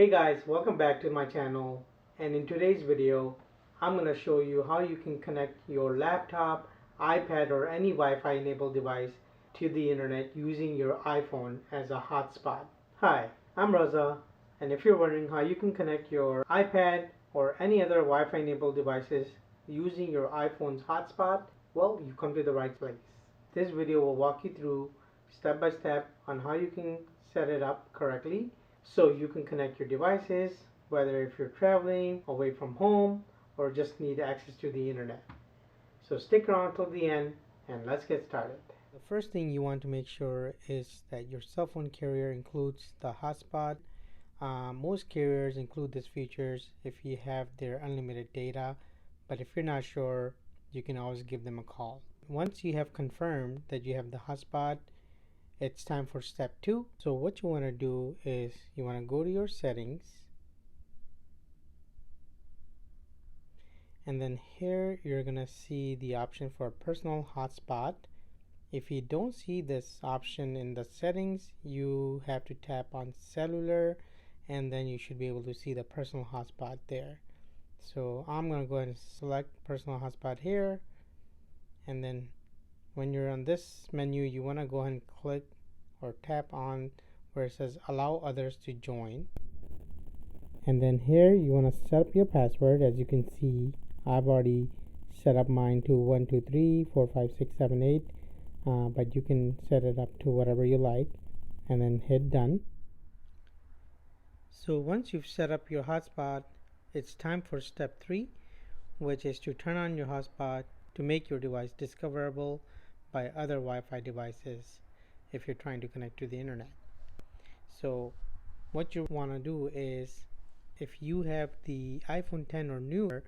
Hey guys, welcome back to my channel, and in today's video I'm going to show you how you can connect your laptop, iPad or any Wi-Fi enabled device to the internet using your iPhone as a hotspot. Hi, I'm Raza, and if you're wondering how you can connect your iPad or any other Wi-Fi enabled devices using your iPhone's hotspot, well, you come to the right place. This video will walk you through step by step on how you can set it up correctly so you can connect your devices, whether if you're traveling away from home or just need access to the internet. So stick around till the end and let's get started. The first thing you want to make sure is that your cell phone carrier includes the hotspot. Most carriers include these features if you have their unlimited data, but if you're not sure, you can always give them a call. Once you have confirmed that you have the hotspot, it's time for step 2. So what you want to do is you want to go to your settings, and then here you're gonna see the option for personal hotspot. If you don't see this option in the settings, you have to tap on cellular and then you should be able to see the personal hotspot there. So I'm gonna go ahead and select personal hotspot here, and then when you're on this menu, you want to go ahead and click or tap on where it says allow others to join, and then here you want to set up your password. As you can see, I've already set up mine to 1234567 but you can set it up to whatever you like and then hit done. So once you've set up your hotspot, it's time for step 3, which is to turn on your hotspot to make your device discoverable by other Wi-Fi devices if you're trying to connect to the internet. So what you want to do is, if you have the iPhone 10 or newer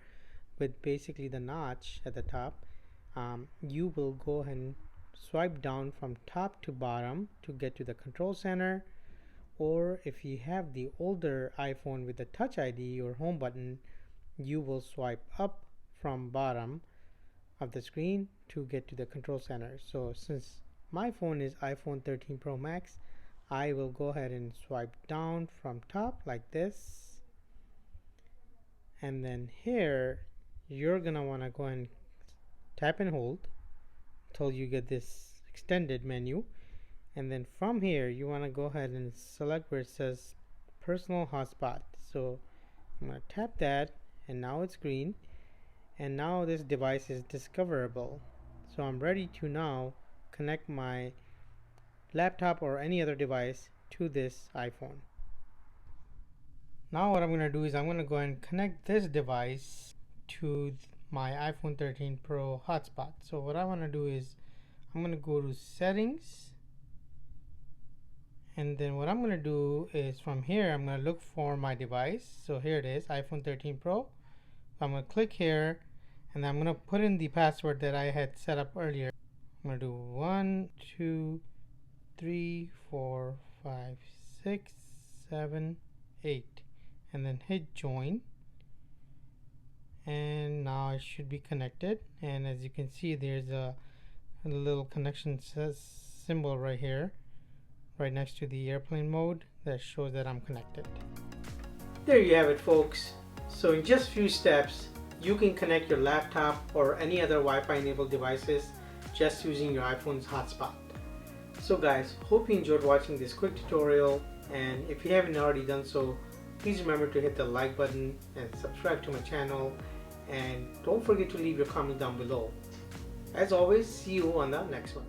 with basically the notch at the top, you will go ahead and swipe down from top to bottom to get to the control center, or if you have the older iPhone with the Touch ID or home button, you will swipe up from bottom of the screen to get to the control center. So since my phone is iPhone 13 Pro Max, I will go ahead and swipe down from top like this, and then here you're gonna want to go ahead and tap and hold until you get this extended menu, and then from here you want to go ahead and select where it says personal hotspot. So I'm going to tap that, and now it's green, and now this device is discoverable. So I'm ready to now connect my laptop or any other device to this iPhone. Now what I'm going to do is I'm going to go ahead and connect this device to my iPhone 13 Pro hotspot. So what I want to do is I'm going to go to settings, and then what I'm going to do is from here I'm going to look for my device. So here it is, iPhone 13 Pro. I'm going to click here, and I'm going to put in the password that I had set up earlier. I'm going to do 1 2 3 4 5 6 7 8 and then hit join, and now it should be connected. And as you can see, there's a little connection symbol right here, right next to the airplane mode, that shows that I'm connected. There you have it, folks. So in just few steps you can connect your laptop or any other Wi-Fi enabled devices just using your iPhone's hotspot. So guys, hope you enjoyed watching this quick tutorial, and if you haven't already done so, please remember to hit the like button and subscribe to my channel, and don't forget to leave your comment down below. As always, see you on the next one.